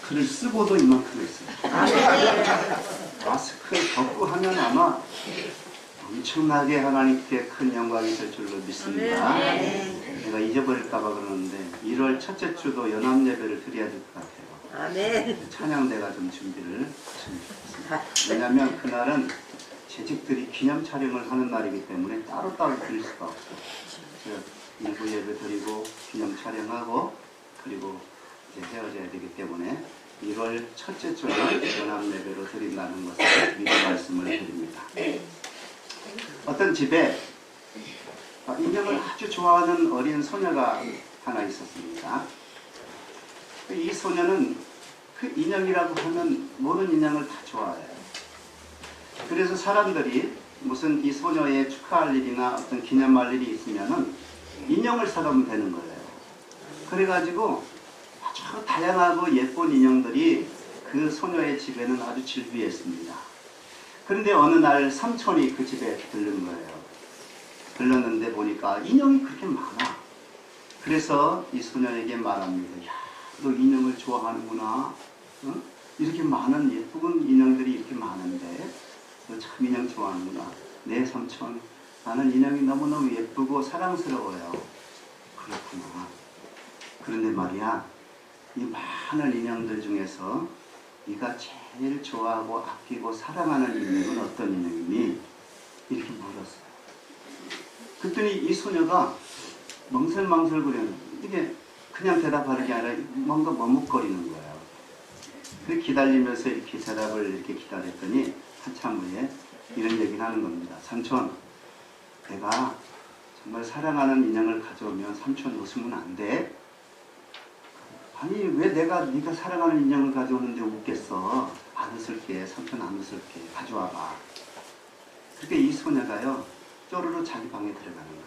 마스크를 쓰고도 이만큼 했어요. 마스크를 벗고 하면 아마 엄청나게 하나님께 큰 영광이 될 줄로 믿습니다. 내가 잊어버릴까봐 그러는데 1월 첫째 주도 연합 예배를 드려야 될 것 같아요. 아멘. 찬양대가 좀 준비를 했으면 좋겠습니다. 왜냐하면 그날은 재직들이 기념 촬영을 하는 날이기 때문에 따로따로 드릴 수가 없어요. 그래서 일부 예배 드리고 기념 촬영하고 그리고 이제 헤어져야 되기 때문에 1월 첫째 주를 연합 예배로 드린다는 것을 미리 말씀을 드립니다. 어떤 집에 인형을 아주 좋아하는 어린 소녀가 하나 있었습니다. 이 소녀는 그 인형이라고 하면 모든 인형을 다 좋아해요. 그래서 사람들이 무슨 이 소녀의 축하할 일이나 어떤 기념할 일이 있으면은 인형을 사가면 되는 거예요. 그래가지고 아주 다양하고 예쁜 인형들이 그 소녀의 집에는 아주 즐비했습니다. 그런데 어느 날 삼촌이 그 집에 들른 거예요. 들렀는데 보니까 인형이 그렇게 많아. 그래서 이 소녀에게 말합니다. 야, 너 인형을 좋아하는구나. 응? 이렇게 많은 예쁜 인형들이 이렇게 많은데 너 참 인형 좋아하는구나. 네 삼촌, 나는 인형이 너무너무 예쁘고 사랑스러워요. 그렇구나. 그런데 말이야, 이 많은 인형들 중에서 네가 제일 좋아하고 아끼고 사랑하는 인형은 어떤 인형이니? 이렇게 물었어요. 그랬더니 이 소녀가 멍설멍설거리는, 이게 그냥 대답하는 게 아니라 뭔가 머뭇거리는 거예요. 그렇게 기다리면서 이렇게 대답을 이렇게 기다렸더니 한참 후에 이런 얘기를 하는 겁니다. 삼촌, 내가 정말 사랑하는 인형을 가져오면 삼촌 웃으면 안 돼. 아니 왜 네가 사랑하는 인형을 가져오는데 웃겠어. 안 웃을게. 삼촌 안 웃을게. 가져와봐. 그렇게 이 소녀가요 쪼르르 자기 방에 들어가는 거예요.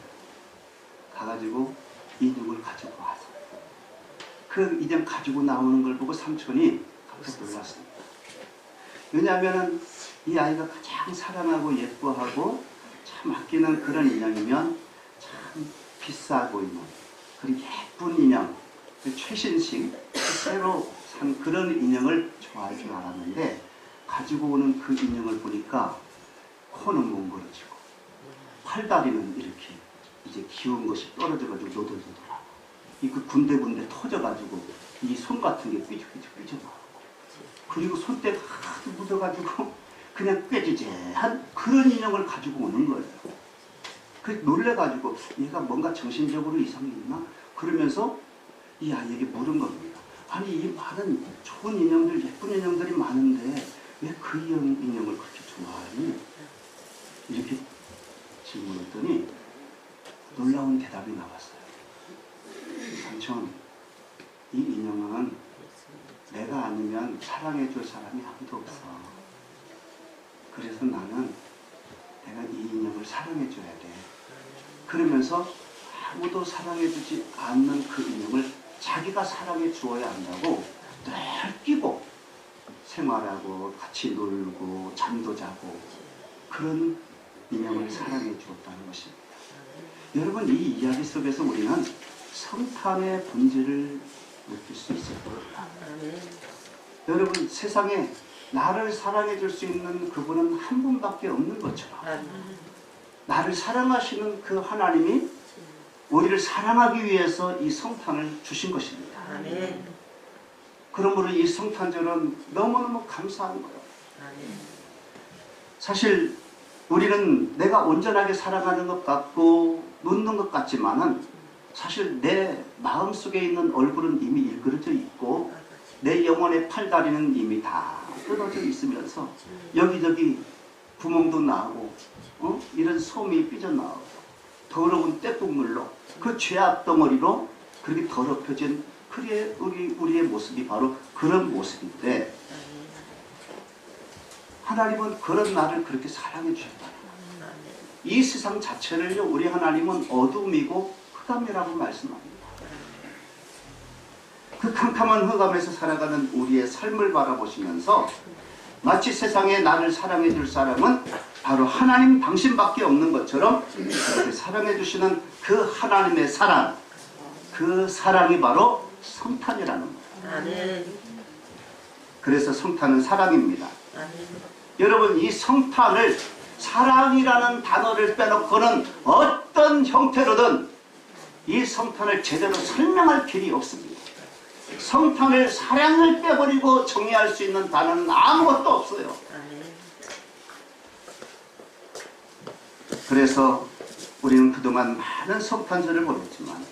가가지고 인형을 가지고 와서 그 인형 가지고 나오는 걸 보고 삼촌이 깜짝 놀랐습니다. 왜냐하면 이 아이가 가장 사랑하고 예뻐하고 참 아끼는 그런 인형이면 참 비싸고 있는 그런 예쁜 인형, 최신식 새로 산 그런 인형을 좋아할 줄 알았는데 가지고 오는 그 인형을 보니까 코는 뭉그러지고 팔다리는 이렇게 이제 기운 것이 떨어져가지고 노들노들하고 이 그 군데군데 터져가지고 이 손 같은 게 삐죽삐죽 그리고 손때가 하도 묻어가지고 그냥 꾀지재한 그런 인형을 가지고 오는 거예요. 그 놀래가지고 얘가 뭔가 정신적으로 이상이 있나? 그러면서 이 아이에게 물은 겁니다. 아니 이 많은 좋은 인형들, 예쁜 인형들이 많은데 왜 그 인형을 그렇게 좋아하니? 이렇게 질문했더니 놀라운 대답이 나왔어요. 삼촌, 이 인형은 내가 아니면 사랑해줄 사람이 아무도 없어. 그래서 나는 내가 이 인형을 사랑해줘야 돼. 그러면서 아무도 사랑해주지 않는 그 인형을 자기가 사랑해 주어야 한다고 늘 끼고 생활하고 같이 놀고 잠도 자고 그런 인형을 사랑해 주었다는 것입니다. 여러분 이 이야기 속에서 우리는 성탄의 본질을 느낄 수 있을 겁니다. 여러분 세상에 나를 사랑해 줄 수 있는 그분은 한 분밖에 없는 것처럼 나를 사랑하시는 그 하나님이 우리를 사랑하기 위해서 이 성탄을 주신 것입니다. 그러므로 이 성탄절은 너무너무 감사한 거예요. 사실 우리는 내가 온전하게 사랑하는 것 같고 놓는 것 같지만은 사실 내 마음속에 있는 얼굴은 이미 일그러져 있고 내 영혼의 팔다리는 이미 다 끊어져 있으면서 여기저기 구멍도 나고 이런 솜이 삐져나오고 더러운 떼국물로 그 죄악 덩어리로 그렇게 더럽혀진 우리의 모습이 바로 그런 모습인데 하나님은 그런 나를 그렇게 사랑해 주셨다. 이 세상 자체를요 우리 하나님은 어둠이고 흑암이라고 말씀합니다. 그 캄캄한 흑암에서 살아가는 우리의 삶을 바라보시면서 마치 세상에 나를 사랑해 줄 사람은 바로 하나님 당신밖에 없는 것처럼 그렇게 사랑해 주시는 그 하나님의 사랑, 그 사랑이 바로 성탄이라는 거예요. 그래서 성탄은 사랑입니다. 아멘. 여러분, 이 성탄을 사랑이라는 단어를 빼놓고는 어떤 형태로든 이 성탄을 제대로 설명할 길이 없습니다. 성탄을 사랑을 빼버리고 정의할 수 있는 단어는 아무것도 없어요. 아멘. 그래서 우리는 그동안 많은 성탄절을 보냈지만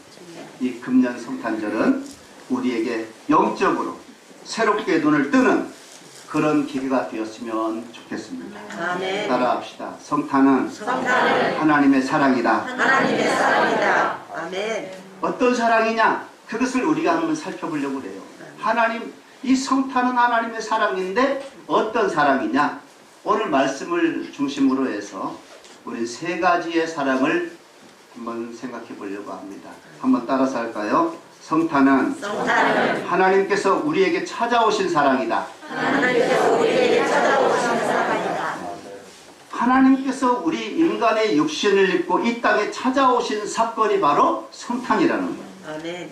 이 금년 성탄절은 우리에게 영적으로 새롭게 눈을 뜨는 그런 기회가 되었으면 좋겠습니다. 아멘. 따라합시다. 성탄은 하나님의 사랑이다. 하나님의 사랑이다. 아멘. 어떤 사랑이냐? 그것을 우리가 한번 살펴보려고 해요. 하나님, 이 성탄은 하나님의 사랑인데 어떤 사랑이냐? 오늘 말씀을 중심으로 해서 우리 세 가지의 사랑을 한번 생각해 보려고 합니다. 한번 따라서 할까요? 성탄은 하나님께서 우리에게 찾아오신 사랑이다. 하나님께서 우리에게 찾아오신 사랑이다. 하나님께서 우리 인간의 육신을 입고 이 땅에 찾아오신 사건이 바로 성탄이라는 거예요. 아멘.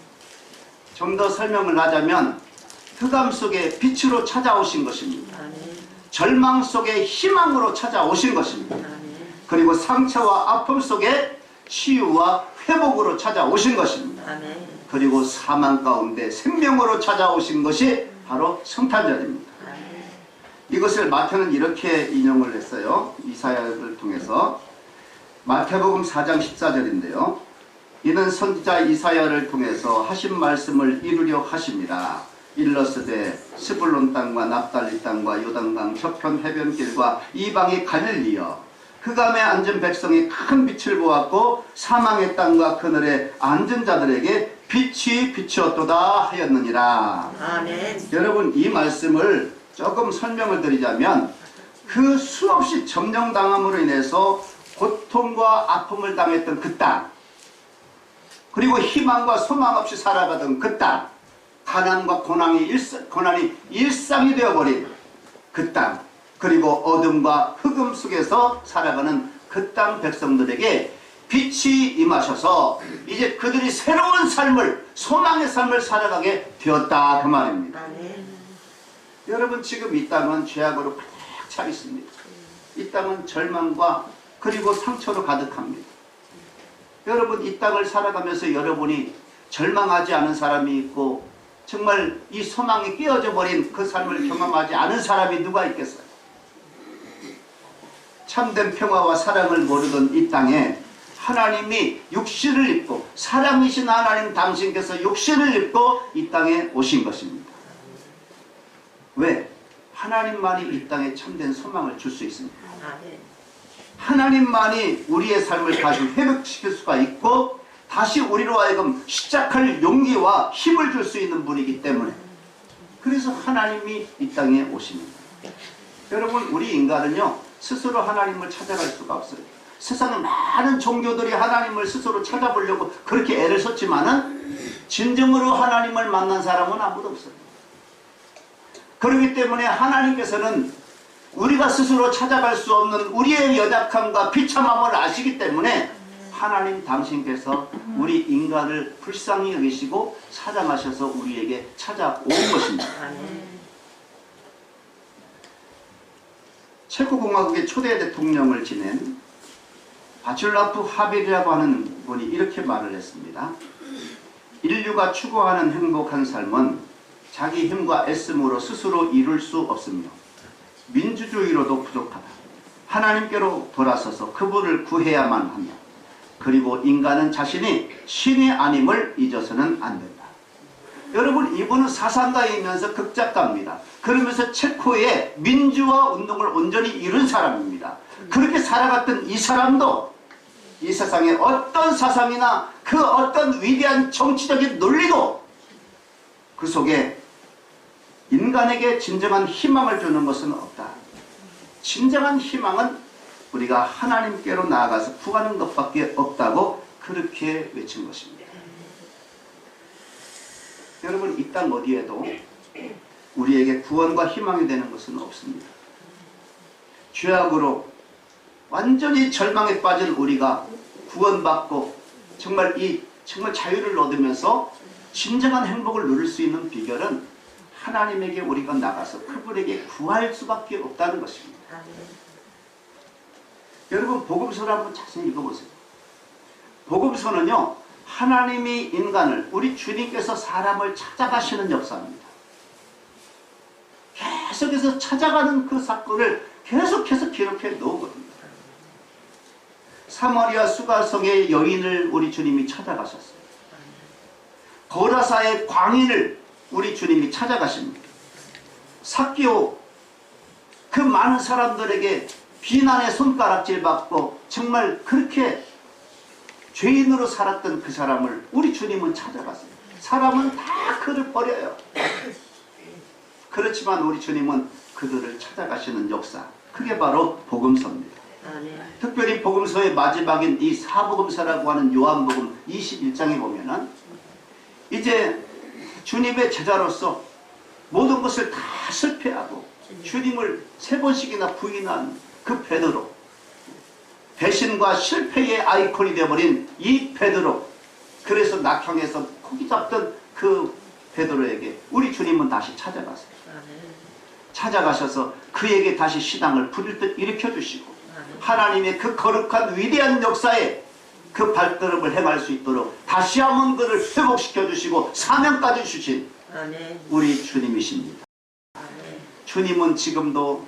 좀 더 설명을 하자면 흑암 속에 빛으로 찾아오신 것입니다. 아멘. 절망 속에 희망으로 찾아오신 것입니다. 아멘. 그리고 상처와 아픔 속에 치유와 회복으로 찾아오신 것입니다. 아멘. 그리고 사망 가운데 생명으로 찾아오신 것이 바로 성탄절입니다. 아멘. 이것을 마태는 이렇게 인용을 했어요. 이사야를 통해서. 마태복음 4장 14절인데요. 이는 선지자 이사야를 통해서 하신 말씀을 이루려 하십니다. 일러스되 스불론 땅과 납달리 땅과 요단강 저편 해변길과 이방의 갈릴리여, 흑암에 앉은 백성이 큰 빛을 보았고 사망의 땅과 그늘에 앉은 자들에게 빛이 비추었도다 하였느니라. 아멘. 여러분, 이 말씀을 조금 설명을 드리자면 그 수없이 점령당함으로 인해서 고통과 아픔을 당했던 그 땅, 그리고 희망과 소망 없이 살아가던 그 땅, 가난과 고난이 일상이 되어버린 그 땅, 그리고 어둠과 흑음 속에서 살아가는 그 땅 백성들에게 빛이 임하셔서 이제 그들이 새로운 삶을, 소망의 삶을 살아가게 되었다, 그 말입니다. 아멘. 여러분, 지금 이 땅은 죄악으로 가득 차 있습니다. 이 땅은 절망과 그리고 상처로 가득합니다. 여러분, 이 땅을 살아가면서 여러분이 절망하지 않은 사람이 있고 정말 이 소망이 깨어져 버린 그 삶을 경험하지 않은 사람이 누가 있겠어요? 참된 평화와 사랑을 모르던 이 땅에 하나님이 육신을 입고, 사랑이신 하나님 당신께서 육신을 입고 이 땅에 오신 것입니다. 왜? 하나님만이 이 땅에 참된 소망을 줄 수 있습니다. 아멘. 하나님만이 우리의 삶을 다시 회복시킬 수가 있고 다시 우리로 하여금 시작할 용기와 힘을 줄 수 있는 분이기 때문에, 그래서 하나님이 이 땅에 오십니다. 여러분, 우리 인간은요 스스로 하나님을 찾아갈 수가 없어요. 세상에 많은 종교들이 하나님을 스스로 찾아보려고 그렇게 애를 썼지만은 진정으로 하나님을 만난 사람은 아무도 없어요. 그렇기 때문에 하나님께서는 우리가 스스로 찾아갈 수 없는 우리의 연약함과 비참함을 아시기 때문에 하나님 당신께서 우리 인간을 불쌍히 여기시고 사랑하셔서 우리에게 찾아온 것입니다. 체코공화국의 초대 대통령을 지낸 바출라프 하벨이라고 하는 분이 이렇게 말을 했습니다. 인류가 추구하는 행복한 삶은 자기 힘과 애씀으로 스스로 이룰 수 없으며 민주주의로도 부족하다. 하나님께로 돌아서서 그분을 구해야만 한다. 그리고 인간은 자신이 신이 아님을 잊어서는 안 된다. 여러분, 이분은 사상가이면서 극작가입니다. 그러면서 체코의 민주화 운동을 온전히 이룬 사람입니다. 그렇게 살아갔던 이 사람도 이 세상에 어떤 사상이나 그 어떤 위대한 정치적인 논리도 그 속에 인간에게 진정한 희망을 주는 것은 없다. 진정한 희망은 우리가 하나님께로 나아가서 구하는 것밖에 없다고 그렇게 외친 것입니다. 여러분, 이 땅 어디에도 우리에게 구원과 희망이 되는 것은 없습니다. 죄악으로 완전히 절망에 빠진 우리가 구원받고 정말 자유를 얻으면서 진정한 행복을 누릴 수 있는 비결은 하나님에게 우리가 나가서 그분에게 구할 수밖에 없다는 것입니다. 아멘. 여러분 복음서를 한번 자세히 읽어보세요. 복음서는요 하나님이 인간을 우리 주님께서 사람을 찾아가시는 역사입니다. 계속해서 찾아가는 그 사건을 계속해서 기록해 놓거든요. 사마리아 수가성의 여인을 우리 주님이 찾아가셨어요. 거라사의 광인을 우리 주님이 찾아가십니다. 삭개오 그 많은 사람들에게 비난의 손가락질 받고 정말 그렇게 죄인으로 살았던 그 사람을 우리 주님은 찾아갔어요. 사람은 다 그를 버려요. 그렇지만 우리 주님은 그들을 찾아가시는 역사, 그게 바로 복음서입니다. 아멘. 특별히 복음서의 마지막인 이 사복음서라고 하는 요한복음 21장에 보면은 이제 주님의 제자로서 모든 것을 다 실패하고 주님을 3번씩이나 부인한 그 베드로, 배신과 실패의 아이콘이 되어버린 이 베드로, 그래서 낙향에서 고기 잡던 그 베드로에게 우리 주님은 다시 찾아가세요. 찾아가셔서 그에게 다시 신앙을 불일 일으켜주시고 하나님의 그 거룩한 위대한 역사에 그 발걸음을 행할 수 있도록 다시 한번 그를 회복시켜주시고 사명까지 주신 우리 주님이십니다. 주님은 지금도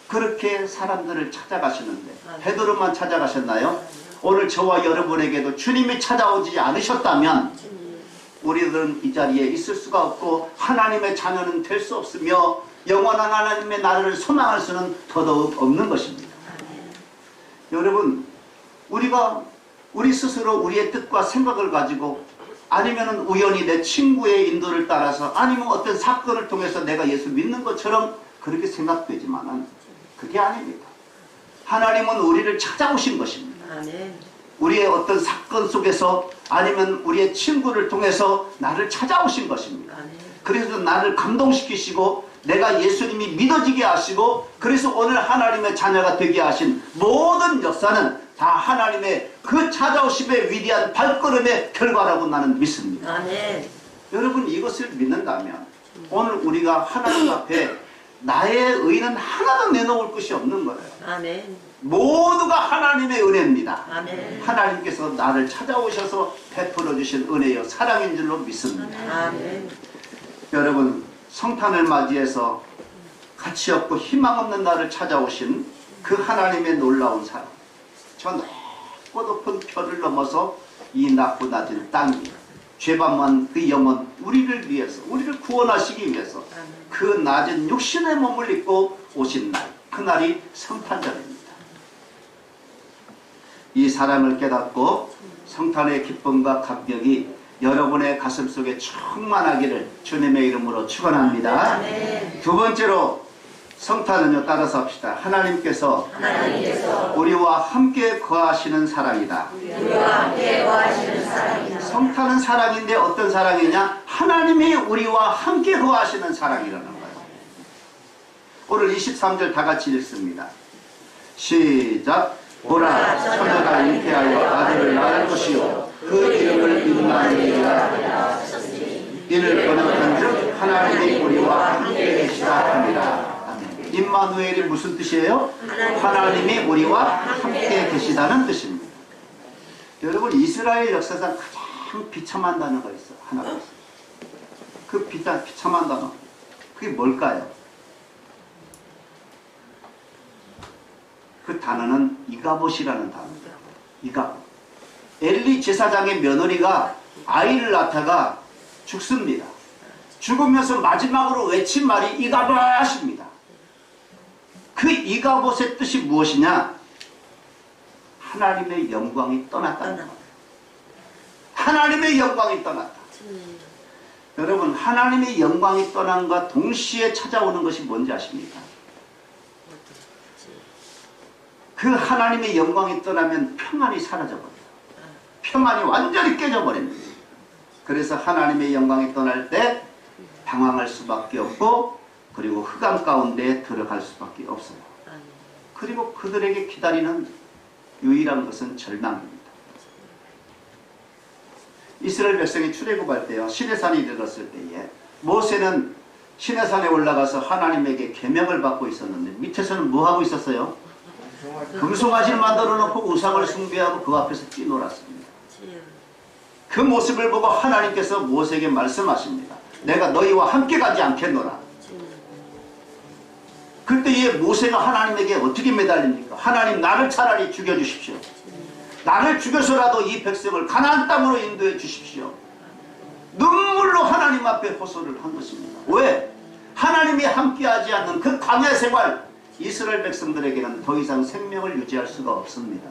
그렇게 사람들을 찾아가시는데 베드로만 찾아가셨나요? 오늘 저와 여러분에게도 주님이 찾아오지 않으셨다면 우리들은 이 자리에 있을 수가 없고 하나님의 자녀는 될 수 없으며 영원한 하나님의 나라를 소망할 수는 더더욱 없는 것입니다. 여러분 우리가 우리 스스로 우리의 뜻과 생각을 가지고 아니면 우연히 내 친구의 인도를 따라서 아니면 어떤 사건을 통해서 내가 예수 믿는 것처럼 그렇게 생각되지만은 그게 아닙니다. 하나님은 우리를 찾아오신 것입니다. 우리의 어떤 사건 속에서 아니면 우리의 친구를 통해서 나를 찾아오신 것입니다. 그래서 나를 감동시키시고 내가 예수님이 믿어지게 하시고 그래서 오늘 하나님의 자녀가 되게 하신 모든 역사는 다 하나님의 그 찾아오심의 위대한 발걸음의 결과라고 나는 믿습니다. 아멘. 여러분 이것을 믿는다면 오늘 우리가 하나님 앞에 나의 의는 하나도 내놓을 것이 없는 거예요. 아멘. 모두가 하나님의 은혜입니다. 아멘. 하나님께서 나를 찾아오셔서 베풀어 주신 은혜요 사랑인 줄로 믿습니다. 아멘. 여러분 성탄을 맞이해서 가치 없고 희망 없는 나를 찾아오신 그 하나님의 놀라운 사랑, 저 높고 높은 별을 넘어서 이 낮고 낮은 땅 죄반만 그 영혼 우리를 위해서 우리를 구원하시기 위해서 그 낮은 육신의 몸을 입고 오신 날, 그날이 성탄절입니다. 이 사랑을 깨닫고 성탄의 기쁨과 감격이 여러분의 가슴 속에 충만하기를 주님의 이름으로 축원합니다. 두 번째로 성탄은요 따라서 합시다. 하나님께서 우리와 함께 거하시는 사랑이다. 성탄은 사랑인데 어떤 사랑이냐? 하나님이 우리와 함께 거하시는 사랑이라는 거예요. 오늘 23절 다 같이 읽습니다. 시작. 보라 처녀가 잉태하여 아들을 낳을 것이요 그 이름을 임마누엘이라 하리라. 이를 번역한즉 하나님이 우리와 함께 계시다 합니다. 임마누엘이 무슨 뜻이에요? 하나님이 우리와 함께 계시다는 뜻입니다. 여러분 이스라엘 역사상 가장 비참한 단어가 있어요. 하나가 있어요. 그 비참한 단어 그게 뭘까요? 그 단어는 이가봇이라는 단어입니다. 이가봇. 엘리 제사장의 며느리가 아이를 낳다가 죽습니다. 죽으면서 마지막으로 외친 말이 이가봇입니다. 그 이가봇의 뜻이 무엇이냐? 하나님의 영광이 떠났다는 거예요. 하나님의 영광이 떠났다. 여러분 하나님의 영광이 떠난과 동시에 찾아오는 것이 뭔지 아십니까? 그 하나님의 영광이 떠나면 평안이 사라져버려요. 평안이 완전히 깨져버립니다. 그래서 하나님의 영광이 떠날 때 방황할 수밖에 없고 그리고 흑암 가운데 들어갈 수밖에 없어요. 그리고 그들에게 기다리는 유일한 것은 절망입니다. 이스라엘 백성이 출애굽할 때요 시내산이 이르렀을 때에 모세는 시내산에 올라가서 하나님에게 계명을 받고 있었는데 밑에서는 뭐 하고 있었어요? 금송아지를 만들어 놓고 우상을 숭배하고 그 앞에서 뛰놀았습니다. 그 모습을 보고 하나님께서 모세에게 말씀하십니다. 내가 너희와 함께 가지 않겠노라. 그때에 모세가 하나님에게 어떻게 매달립니까? 하나님, 나를 차라리 죽여주십시오. 나를 죽여서라도 이 백성을 가나안 땅으로 인도해 주십시오. 눈물로 하나님 앞에 호소를 한 것입니다. 왜? 하나님이 함께하지 않는 그 광야 생활, 이스라엘 백성들에게는 더 이상 생명을 유지할 수가 없습니다.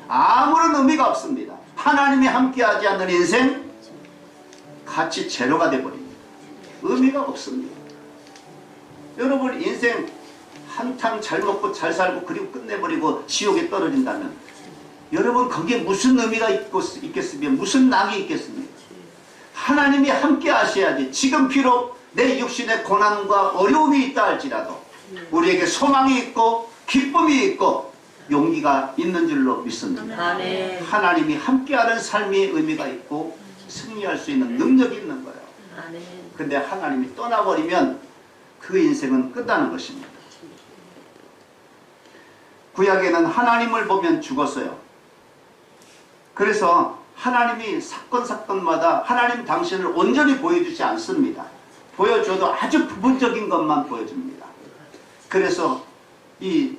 아무런 의미가 없습니다. 하나님이 함께하지 않는 인생, 같이 제로가 되어버립니다. 의미가 없습니다. 여러분, 인생 한탕 잘 먹고 잘 살고 그리고 끝내버리고 지옥에 떨어진다면 여러분, 거기에 무슨 의미가 있겠으며 무슨 낙이 있겠습니까? 하나님이 함께 하셔야지. 지금 비록 내 육신의 고난과 어려움이 있다 할지라도 우리에게 소망이 있고 기쁨이 있고 용기가 있는 줄로 믿습니다. 아멘. 하나님이 함께하는 삶의 의미가 있고 승리할 수 있는 능력이 있는 거예요. 아멘. 근데 하나님이 떠나버리면 그 인생은 끝나는 것입니다. 구약에는 하나님을 보면 죽었어요. 그래서 하나님이 사건마다 하나님 당신을 온전히 보여주지 않습니다. 보여줘도 아주 부분적인 것만 보여줍니다. 그래서 이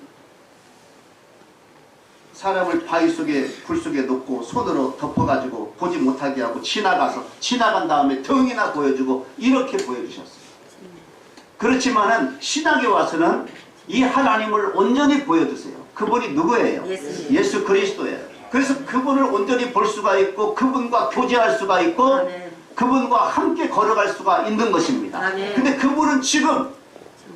사람을 바위 속에 불 속에 놓고 손으로 덮어가지고 보지 못하게 하고 지나간 다음에 등이나 보여주고 이렇게 보여주셨어요. 그렇지만은 신학에 와서는 이 하나님을 온전히 보여주세요. 그분이 누구예요? 예수 그리스도예요. 그래서 그분을 온전히 볼 수가 있고 그분과 교제할 수가 있고 아멘. 그분과 함께 걸어갈 수가 있는 것입니다. 아멘. 근데 그분은 지금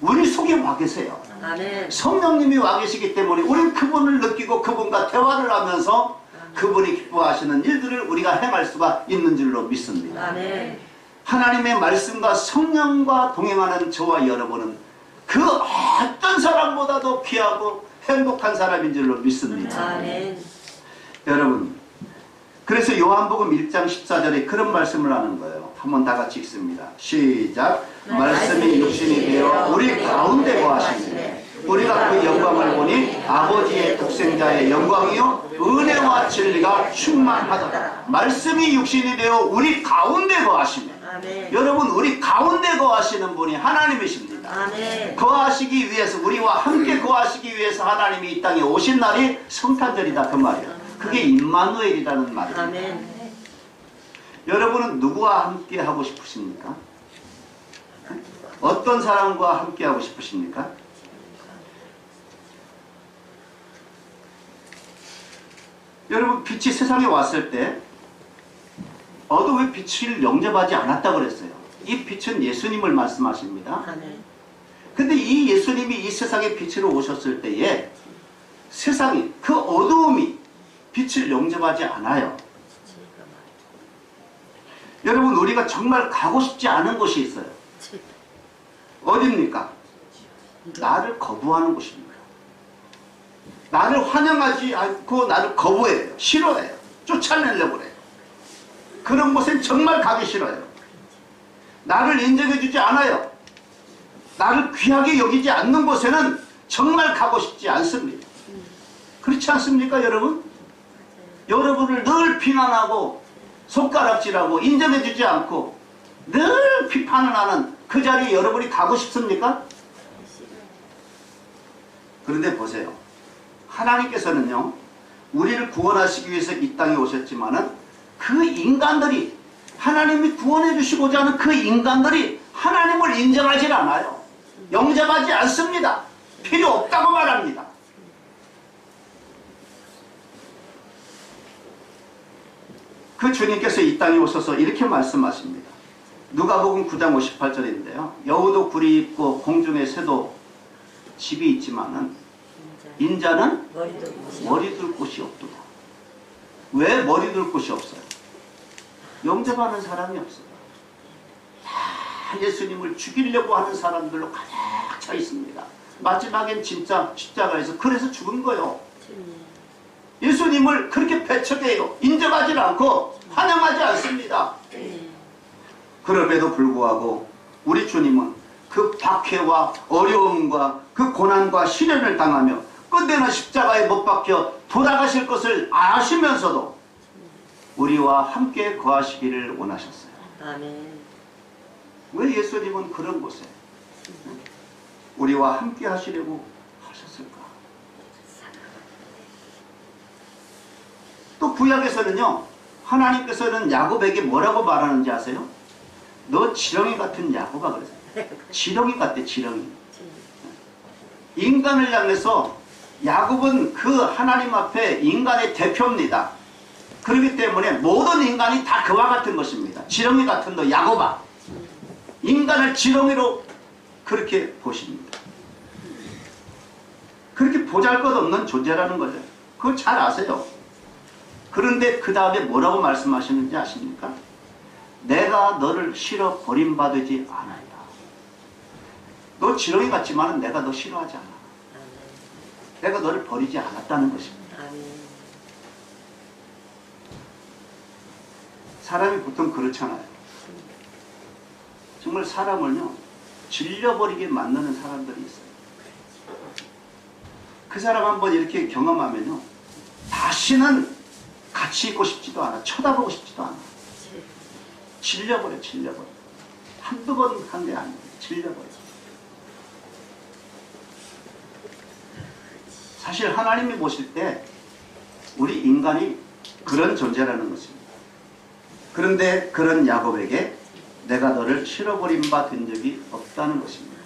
우리 속에 와 계세요. 아멘. 성령님이 와 계시기 때문에 우리는 그분을 느끼고 그분과 대화를 하면서 그분이 기뻐하시는 일들을 우리가 행할 수가 있는 줄로 믿습니다. 아멘. 하나님의 말씀과 성령과 동행하는 저와 여러분은 그 어떤 사람보다도 귀하고 행복한 사람인 줄로 믿습니다. 아멘. 여러분, 그래서 요한복음 1장 14절에 그런 말씀을 하는 거예요. 한번 다 같이 읽습니다. 시작. 말씀이 육신이 되어 우리 가운데 거하시네. 우리가 그 영광을 보니 아버지의 독생자의 영광이요 은혜와 진리가 충만하더라. 말씀이 육신이 되어 우리 가운데 거하시네. 아멘. 여러분, 우리 가운데 거하시는 분이 하나님이십니다. 아멘. 거하시기 위해서, 우리와 함께 거하시기 위해서 하나님이 이 땅에 오신 날이 성탄절이다 그 말이에요. 그게 임마누엘이라는 말입니다. 아멘. 여러분은 누구와 함께 하고 싶으십니까? 어떤 사람과 함께 하고 싶으십니까? 여러분, 빛이 세상에 왔을 때 어둠의 빛을 영접하지 않았다고 그랬어요. 이 빛은 예수님을 말씀하십니다. 아멘. 근데 이 예수님이 이 세상에 빛으로 오셨을 때에 세상이, 그 어두움이 빛을 영접하지 않아요. 여러분, 우리가 정말 가고 싶지 않은 곳이 있어요. 어디입니까? 나를 거부하는 곳입니다. 나를 환영하지 않고 나를 거부해요. 싫어해요. 쫓아내려고 그래요. 그런 곳엔 정말 가기 싫어요. 나를 인정해주지 않아요. 나를 귀하게 여기지 않는 곳에는 정말 가고 싶지 않습니다. 그렇지 않습니까, 여러분? 여러분을 늘 비난하고 손가락질하고 인정해주지 않고 늘 비판을 하는 그 자리에 여러분이 가고 싶습니까? 그런데 보세요. 하나님께서는요, 우리를 구원하시기 위해서 이 땅에 오셨지만은 그 인간들이, 하나님이 구원해 주시고자 하는 그 인간들이 하나님을 인정하지 않아요. 영접하지 않습니다. 필요 없다고 말합니다. 그 주님께서 이 땅에 오셔서 이렇게 말씀하십니다. 누가복음 9장 58절인데요. 여우도 굴이 있고 공중의 새도 집이 있지만은 인자는 머리 둘 곳이 없도다. 왜 머리 둘 곳이 없어요? 영접하는 사람이 없어요. 다 예수님을 죽이려고 하는 사람들로 가득 차 있습니다. 마지막엔 진짜 십자가에서 그래서 죽은 거예요. 예수님을 그렇게 배척해요. 인정하지 않고 환영하지 않습니다. 그럼에도 불구하고 우리 주님은 그 박해와 어려움과 그 고난과 시련을 당하며 끝내는 십자가에 못 박혀 돌아가실 것을 아시면서도 우리와 함께 거하시기를 원하셨어요. 아멘. 왜 예수님은 그런 곳에 우리와 함께 하시려고 하셨을까? 또 구약에서는요, 하나님께서는 야곱에게 뭐라고 말하는지 아세요? 너 지렁이 같은 야곱아 그랬어요. 지렁이 같대, 지렁이. 인간을 향해서 야곱은 그 하나님 앞에 인간의 대표입니다. 그렇기 때문에 모든 인간이 다 그와 같은 것입니다. 지렁이 같은 너 야곱아. 인간을 지렁이로 그렇게 보십니다. 그렇게 보잘것없는 존재라는 거죠. 그거 잘 아세요. 그런데 그 다음에 뭐라고 말씀하시는지 아십니까? 내가 너를 싫어 버림받지 않아이다. 너 지렁이 같지만 내가 너 싫어하지 않아. 내가 너를 버리지 않았다는 것입니다. 사람이 보통 그렇잖아요. 정말 사람을요, 질려버리게 만드는 사람들이 있어요. 그 사람 한번 이렇게 경험하면요, 다시는 같이 있고 싶지도 않아. 쳐다보고 싶지도 않아. 질려버려, 질려버려. 한두 번 한 게 아니에요. 질려버려. 사실 하나님이 보실 때 우리 인간이 그런 존재라는 것입니다. 그런데 그런 야곱에게 내가 너를 싫어버린 바 된 적이 없다는 것입니다.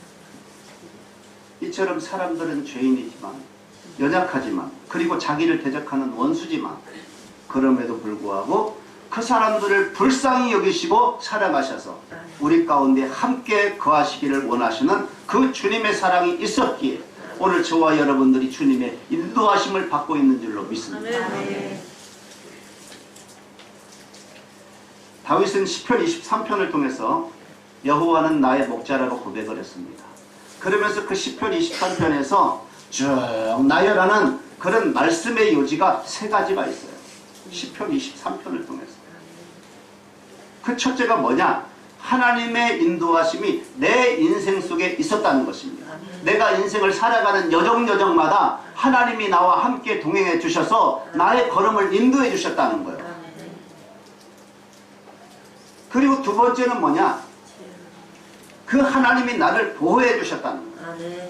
이처럼 사람들은 죄인이지만, 연약하지만, 그리고 자기를 대적하는 원수지만, 그럼에도 불구하고 그 사람들을 불쌍히 여기시고 사랑하셔서 우리 가운데 함께 거하시기를 원하시는 그 주님의 사랑이 있었기에 오늘 저와 여러분들이 주님의 인도하심을 받고 있는 줄로 믿습니다. 다윗은 시편 23편을 통해서 여호와는 나의 목자라고 고백을 했습니다. 그러면서 그 시편 23편에서 쭉 나열하는 그런 말씀의 요지가 세 가지가 있어요. 시편 23편을 통해서. 그 첫째가 뭐냐? 하나님의 인도하심이 내 인생 속에 있었다는 것입니다. 내가 인생을 살아가는 여정여정마다 하나님이 나와 함께 동행해 주셔서 나의 걸음을 인도해 주셨다는 거예요. 그리고 두 번째는 뭐냐? 그 하나님이 나를 보호해 주셨다는 거예요.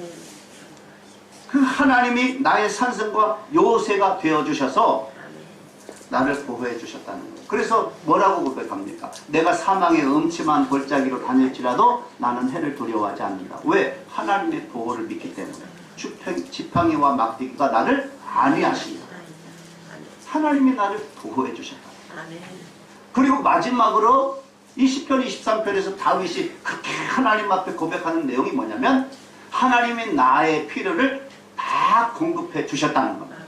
그 하나님이 나의 산성과 요새가 되어 주셔서 나를 보호해 주셨다는 거예요. 그래서 뭐라고 고백합니까? 내가 사망의 음침한 골짜기로 다닐지라도 나는 해를 두려워하지 않는다. 왜? 하나님의 보호를 믿기 때문에. 지팡이와 막대기가 나를 안위하십니다. 하나님이 나를 보호해 주셨다. 그리고 마지막으로 이 시편 23편에서 다윗이 그렇게 하나님 앞에 고백하는 내용이 뭐냐면 하나님이 나의 필요를 다 공급해 주셨다는 겁니다.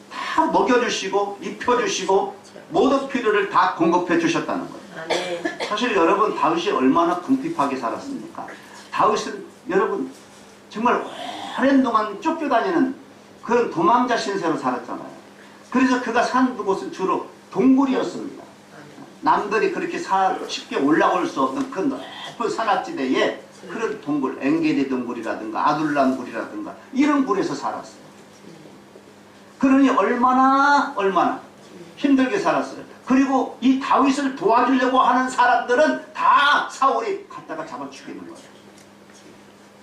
다 먹여주시고 입혀주시고 모든 필요를 다 공급해 주셨다는 거예요. 사실 여러분 다윗이 얼마나 궁핍하게 살았습니까? 다윗은 여러분 정말 오랜 동안 쫓겨다니는 그런 도망자 신세로 살았잖아요. 그래서 그가 산 곳은 주로 동굴이었습니다. 남들이 그렇게 쉽게 올라올 수 없는 그 높은 산악지대에 그런 동굴, 엥게디 동굴이라든가 아둘람 굴이라든가 이런 굴에서 살았어요. 그러니 얼마나 힘들게 살았어요. 그리고 이 다윗을 도와주려고 하는 사람들은 다 사울이 갖다가 잡아 죽이는 거예요.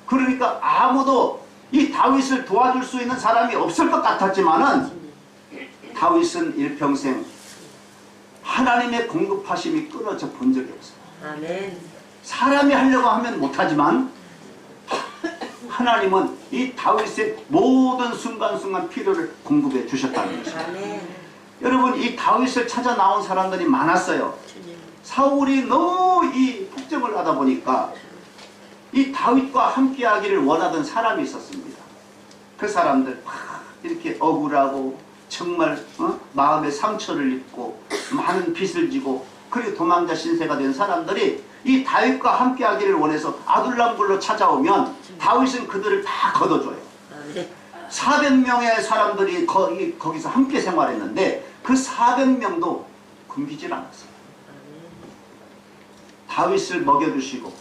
그러니까 아무도 이 다윗을 도와줄 수 있는 사람이 없을 것 같았지만은 다윗은 일평생 하나님의 공급하심이 끊어져 본 적이 없어요. 아멘. 사람이 하려고 하면 못하지만 하나님은 이 다윗의 모든 순간순간 필요를 공급해 주셨다는 것입니다. 아멘. 여러분 이 다윗을 찾아 나온 사람들이 많았어요. 사울이 너무 이 폭정을 하다 보니까 이 다윗과 함께 하기를 원하던 사람이 있었습니다. 그 사람들 막 이렇게 억울하고 정말 마음의 상처를 입고 많은 빚을 지고 그리고 도망자 신세가 된 사람들이 이 다윗과 함께 하기를 원해서 아둘람굴로 찾아오면 다윗은 그들을 다 걷어줘요. 400명의 사람들이 거기서 함께 생활했는데 그 400명도 굶기질 않았어요. 다윗을 먹여주시고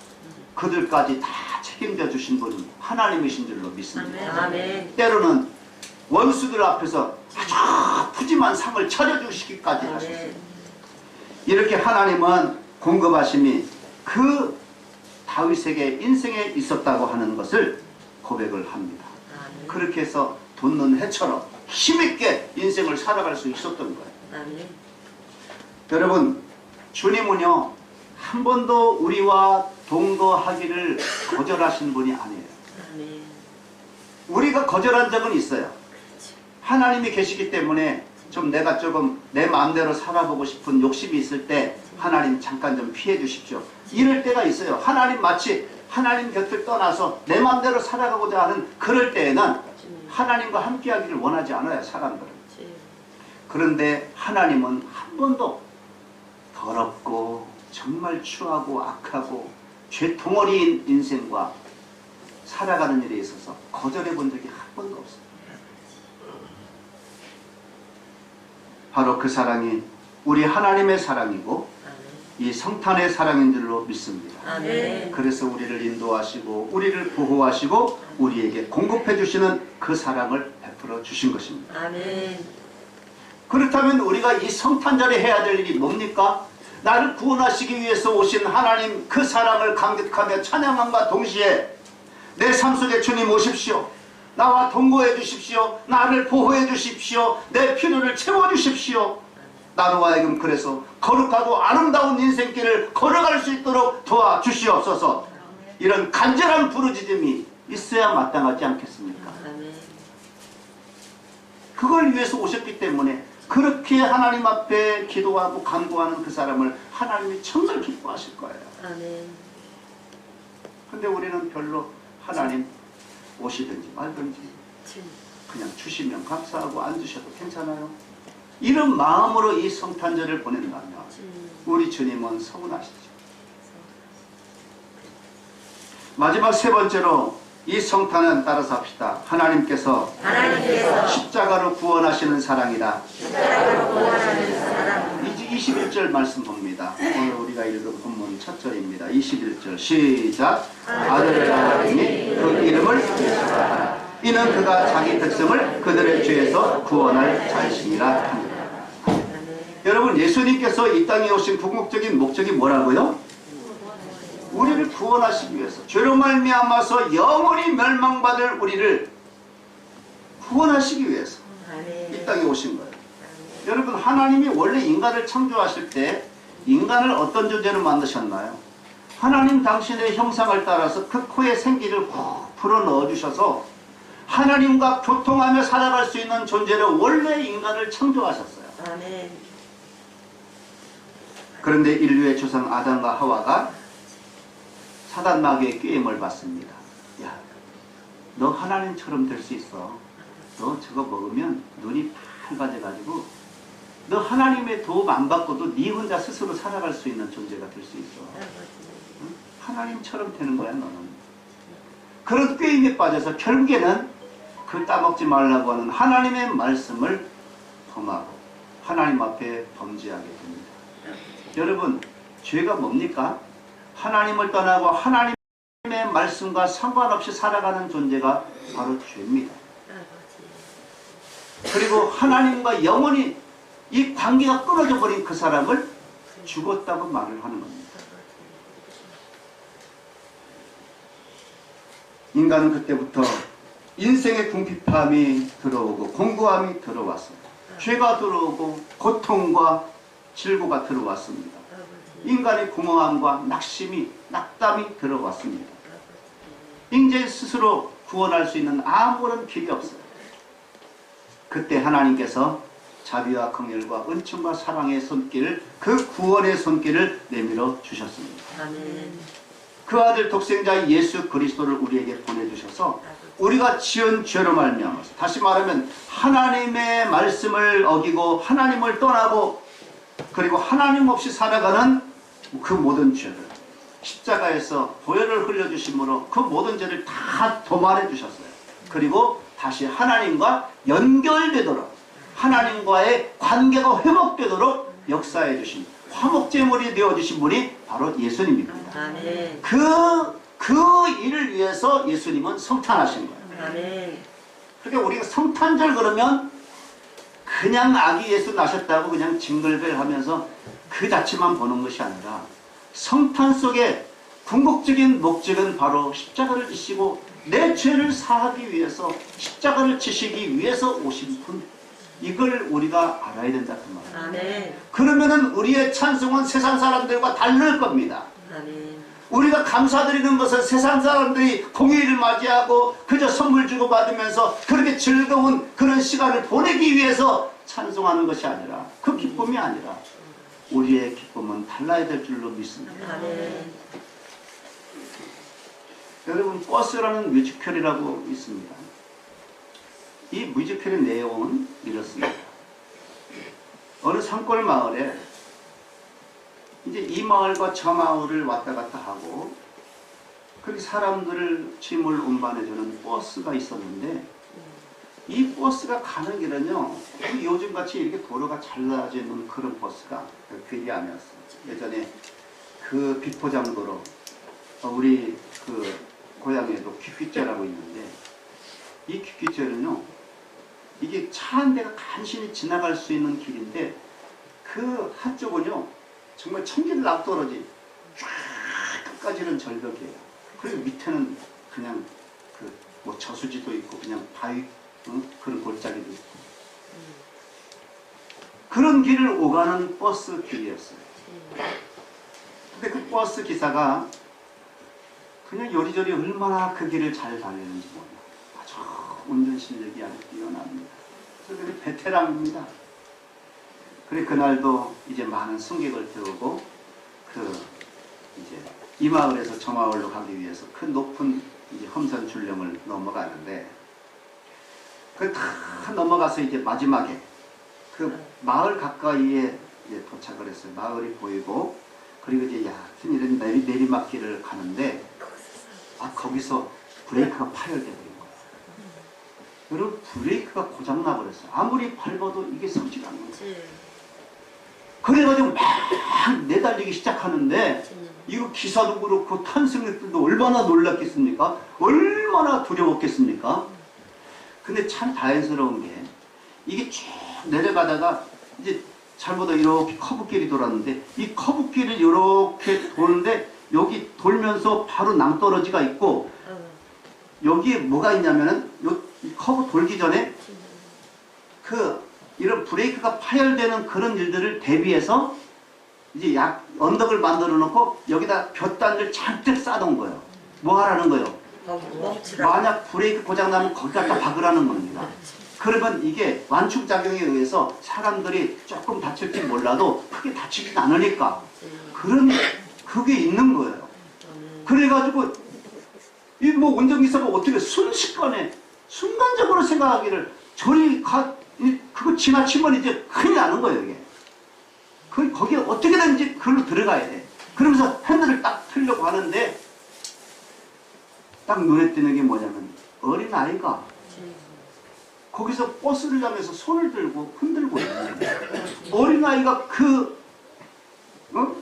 그들까지 다 책임져 주신 분은 하나님이신 줄로 믿습니다. 아멘. 때로는 원수들 앞에서 아주 푸짐한 상을 차려주시기까지 하셨습니다. 이렇게 하나님은 공급하심이 그 다윗에게 인생에 있었다고 하는 것을 고백을 합니다. 아멘. 그렇게 해서 돋는 해처럼 힘있게 인생을 살아갈 수 있었던 거예요. 아멘. 여러분, 주님은요 한 번도 우리와 동거하기를 거절하신 분이 아니에요. 아멘. 우리가 거절한 적은 있어요. 하나님이 계시기 때문에 좀 내가 조금 내 마음대로 살아보고 싶은 욕심이 있을 때 하나님 잠깐 좀 피해 주십시오. 이럴 때가 있어요. 하나님 마치 하나님 곁을 떠나서 내 마음대로 살아가고자 하는 그럴 때에는 하나님과 함께하기를 원하지 않아요. 사람들은. 그런데 하나님은 한 번도 더럽고 정말 추하고 악하고 죄덩어리인 인생과 살아가는 일에 있어서 거절해 본 적이 한 번도 없어요. 바로 그 사랑이 우리 하나님의 사랑이고 이 성탄의 사랑인 줄로 믿습니다. 아멘. 그래서 우리를 인도하시고 우리를 보호하시고 우리에게 공급해 주시는 그 사랑을 베풀어 주신 것입니다. 아멘. 그렇다면 우리가 이 성탄절에 해야 될 일이 뭡니까? 나를 구원하시기 위해서 오신 하나님 그 사랑을 감격하며 찬양함과 동시에 내 삶 속에 주님 오십시오. 나와 동거해 주십시오. 나를 보호해 주십시오. 내 필요를 채워 주십시오. 나로 하여금 그래서 거룩하고 아름다운 인생길을 걸어갈 수 있도록 도와주시옵소서. 이런 간절한 부르짖음이 있어야 마땅하지 않겠습니까? 아멘. 그걸 위해서 오셨기 때문에 그렇게 하나님 앞에 기도하고 간구하는 그 사람을 하나님이 정말 기뻐하실 거예요. 아멘. 근데 우리는 별로 하나님 오시든지 말든지 그냥 주시면 감사하고 안 주셔도 괜찮아요. 이런 마음으로 이 성탄절을 보낸다면 우리 주님은 서운하시죠. 마지막 세 번째로 이 성탄은 따라서 합시다. 하나님께서 십자가로 구원하시는 사랑이다. 21절 말씀 봅니다. 오늘 우리가 읽은 본문 첫 절입니다. 21절 시작. 아들을 낳으니 그 이름을 예수라 하라. 이는 그가 자기 백성을 그들의 죄에서 구원할 자이심이라 합니다. 여러분, 예수님께서 이 땅에 오신 궁극적인 목적이 뭐라고요? 우리를 구원하시기 위해서, 죄로 말미암아서 영원히 멸망받을 우리를 구원하시기 위해서 이 땅에 오신 거예요. 여러분, 하나님이 원래 인간을 창조하실 때 인간을 어떤 존재로 만드셨나요? 하나님 당신의 형상을 따라서 그 코에 생기를 훅 불어넣어 주셔서 하나님과 교통하며 살아갈 수 있는 존재로 원래 인간을 창조하셨어요. 아멘. 그런데 인류의 조상 아담과 하와가 사단 마귀의 꾀임을 받습니다. 야, 너 하나님처럼 될 수 있어. 너 저거 먹으면 눈이 밝아져가지고 너 하나님의 도움 안 받고도 네 혼자 스스로 살아갈 수 있는 존재가 될 수 있어. 응? 하나님처럼 되는 거야 너는. 그런 꾀임에 빠져서 결국에는 그 따먹지 말라고 하는 하나님의 말씀을 범하고 하나님 앞에 범죄하게 됩니다. 여러분, 죄가 뭡니까? 하나님을 떠나고 하나님의 말씀과 상관없이 살아가는 존재가 바로 죄입니다. 그리고 하나님과 영원히 이 관계가 끊어져 버린 그 사람을 죽었다고 말을 하는 겁니다. 인간은 그때부터 인생의 궁핍함이 들어오고 공고함이 들어왔어요. 죄가 들어오고 고통과 질고가 들어왔습니다. 인간의 공허함과 낙심이, 낙담이 들어왔습니다. 인제 스스로 구원할 수 있는 아무런 길이 없어요. 그때 하나님께서 자비와 긍휼과 은총과 사랑의 손길을, 그 구원의 손길을 내밀어 주셨습니다. 아멘. 그 아들 독생자 예수 그리스도를 우리에게 보내주셔서 우리가 지은 죄로 말미암아서, 다시 말하면 하나님의 말씀을 어기고 하나님을 떠나고 그리고 하나님 없이 살아가는 그 모든 죄를 십자가에서 보혈을 흘려주심으로 그 모든 죄를 다 도말해 주셨어요. 그리고 다시 하나님과 연결되도록, 하나님과의 관계가 회복되도록 역사해 주신 화목제물이 되어주신 분이 바로 예수님입니다. 아멘. 그 그 일을 위해서 예수님은 성탄하신 거예요. 아멘. 그러니까 우리가 성탄절 그러면 그냥 아기 예수 나셨다고 그냥 징글벨하면서 그 자체만 보는 것이 아니라 성탄 속에 궁극적인 목적은 바로 십자가를 지시고 내 죄를 사하기 위해서 십자가를 지시기 위해서 오신 분, 이걸 우리가 알아야 된다 그 말이에요. 아멘. 그러면은 우리의 찬송은 세상 사람들과 다를 겁니다. 아멘. 우리가 감사드리는 것은 세상 사람들이 공휴일을 맞이하고 그저 선물 주고 받으면서 그렇게 즐거운 그런 시간을 보내기 위해서 찬송하는 것이 아니라, 그 기쁨이 아니라 우리의 기쁨은 달라야 될 줄로 믿습니다. 아멘. 여러분, 버스라는 뮤지컬이라고 있습니다. 이 뮤지컬의 내용은 이렇습니다. 어느 산골 마을에 이제 이 마을과 저 마을을 왔다 갔다 하고 그렇게 사람들을 짐을 운반해주는 버스가 있었는데, 이 버스가 가는 길은요, 요즘같이 이렇게 도로가 잘라져 있는 그런 버스가 그 길이 아니었어요. 예전에 그 비포장도로, 우리 그 고향에도 퀴퀴죄라고 있는데, 이 퀴퀴죄는요, 이게 차 한 대가 간신히 지나갈 수 있는 길인데, 그 한쪽은요 정말 천길 낙도로지 쫙 끝까지는 절벽이에요. 그리고 밑에는 그냥 그 뭐 저수지도 있고 그냥 바위, 그런 골짜기도 있고, 그런 길을 오가는 버스 길이었어요. 근데 그 버스 기사가 그냥 요리조리 얼마나 그 길을 잘 달리는지 몰라요. 아주 운전 실력이 아주 뛰어납니다. 그래서 베테랑입니다. 그래 그날도 이제 많은 승객을 태우고 이제 이 마을에서 저 마을로 가기 위해서 큰 높은 이제 험산 줄령을 넘어가는데, 그 다 넘어가서 이제 마지막에 그 마을 가까이에 이제 도착을 했어요. 마을이 보이고, 그리고 이제 얕은 이런 내리막길을 가는데, 거기서 브레이크가 파열돼 버린 거예요. 여러분, 브레이크가 고장나 버렸어요. 아무리 밟아도 이게 서지가 않는 거예요. 그래가지고 막 내달리기 시작하는데, 이거 기사도 그렇고 탄 승객들도 얼마나 놀랐겠습니까? 얼마나 두려웠겠습니까? 근데 참 다행스러운 게, 이게 쭉 내려가다가 이제 잘보다 이렇게 커브길이 돌았는데, 이 커브길을 이렇게 도는데 여기 돌면서 바로 낭떠러지가 있고, 여기에 뭐가 있냐면은 이 커브 돌기 전에 이런 브레이크가 파열되는 그런 일들을 대비해서 이제 언덕을 만들어 놓고 여기다 볏단을 잔뜩 쌓아놓은 거예요. 뭐 하라는 거예요? 만약 브레이크 고장나면 거기 갖다 박으라는 겁니다. 그러면 이게 완충작용에 의해서 사람들이 조금 다칠지 몰라도 크게 다치진 않으니까 그게 있는 거예요. 그래가지고 이 뭐 운전기사가 어떻게 순식간에 순간적으로 생각하기를 그거 지나치면 이제 큰일 나는 거예요. 이게 거기에 어떻게든지 그걸로 들어가야 돼. 그러면서 핸들을 딱 틀려고 하는데, 딱 눈에 띄는 게 뭐냐면 어린 아이가 거기서 버스를 타면서 손을 들고 흔들고 있는 거예요. 어린 아이가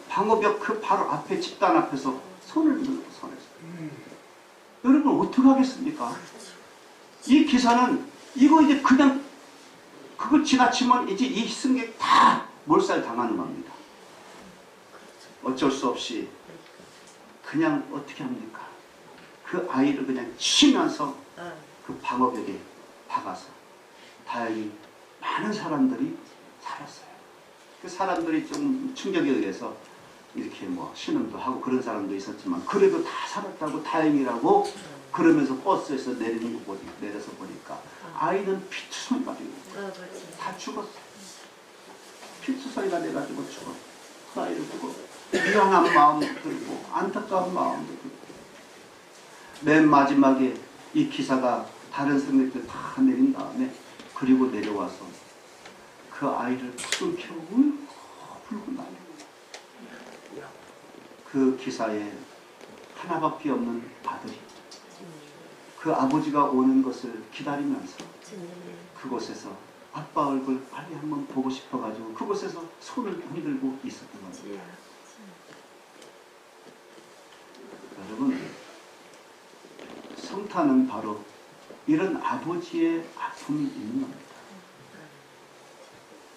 방어벽 그 바로 앞에 집단 앞에서 손을 들고 손에서. 여러분 어떻게 하겠습니까? 이 기사는 이거 이제 그냥 그거 지나치면 이제 이 승객 다 몰살 당하는 겁니다. 어쩔 수 없이 그냥 어떻게 합니까? 그 아이를 그냥 치면서 그 방어벽에 박아서 다행히 많은 사람들이 살았어요. 그 사람들이 좀 충격에 의해서 이렇게 뭐 신음도 하고 그런 사람도 있었지만, 그래도 다 살았다고 다행이라고 그러면서 버스에서 내려서 보니까 아이는 피투성이가 되고 다 죽었어요. 피투성이가 돼가지고 죽었어요. 그 아이를 보고 미안한 마음도 들고 안타까운 마음도 들고, 맨 마지막에 이 기사가 다른 승객들 다 내린 다음에 그리고 내려와서 그 아이를 푸들 켜고 불고 난리고, 그 기사의 하나밖에 없는 아들이 그 아버지가 오는 것을 기다리면서 그곳에서 아빠 얼굴 빨리 한번 보고 싶어가지고 그곳에서 손을 흔들고 있었던 겁니다. 여러분, 성탄은 바로 이런 아버지의 아픔이 있는 겁니다.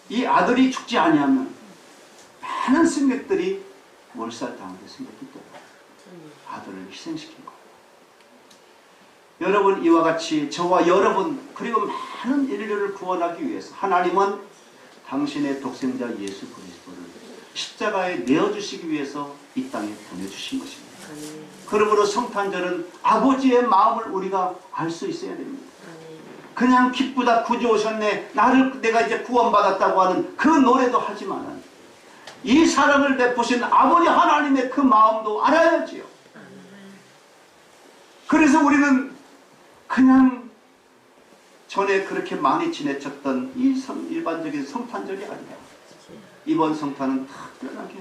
이 아들이 죽지 아니하면 많은 승객들이 몰살당하게 생겼기 때문에 아들을 희생시킨 거예요. 여러분, 이와 같이 저와 여러분 그리고 많은 인류를 구원하기 위해서 하나님은 당신의 독생자 예수 그리스도를 십자가에 내어주시기 위해서 이 땅에 보내주신 것입니다. 그러므로 성탄절은 아버지의 마음을 우리가 알 수 있어야 됩니다. 그냥 기쁘다 구주 오셨네 내가 이제 구원받았다고 하는 그 노래도 하지만은 이 사랑을 베푸신 아버지 하나님의 그 마음도 알아야지요. 그래서 우리는 그냥 전에 그렇게 많이 지내쳤던 이 일반적인 성탄절이 아니라 이번 성탄은 특별하게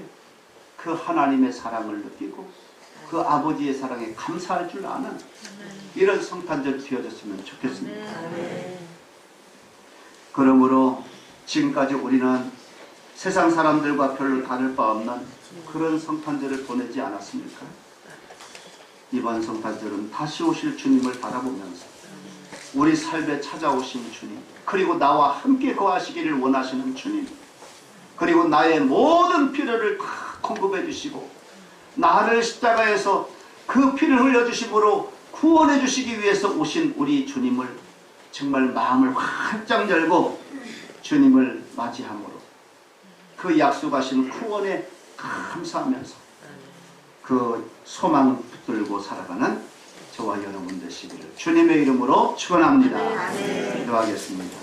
그 하나님의 사랑을 느끼고 그 아버지의 사랑에 감사할 줄 아는 이런 성탄절 되어졌으면 좋겠습니다. 그러므로 지금까지 우리는 세상 사람들과 별로 다를 바 없는 그런 성탄절을 보내지 않았습니까? 이번 성탄절은 다시 오실 주님을 바라보면서 우리 삶에 찾아오신 주님, 그리고 나와 함께 거하시기를 원하시는 주님, 그리고 나의 모든 필요를 다 공급해 주시고 나를 십자가에서 그 피를 흘려주심으로 구원해 주시기 위해서 오신 우리 주님을 정말 마음을 활짝 열고 주님을 맞이함으로 그 약속하신 구원에 감사하면서 그 소망 붙들고 살아가는 저와 여러분 되시기를 주님의 이름으로 축원합니다. 기도하겠습니다.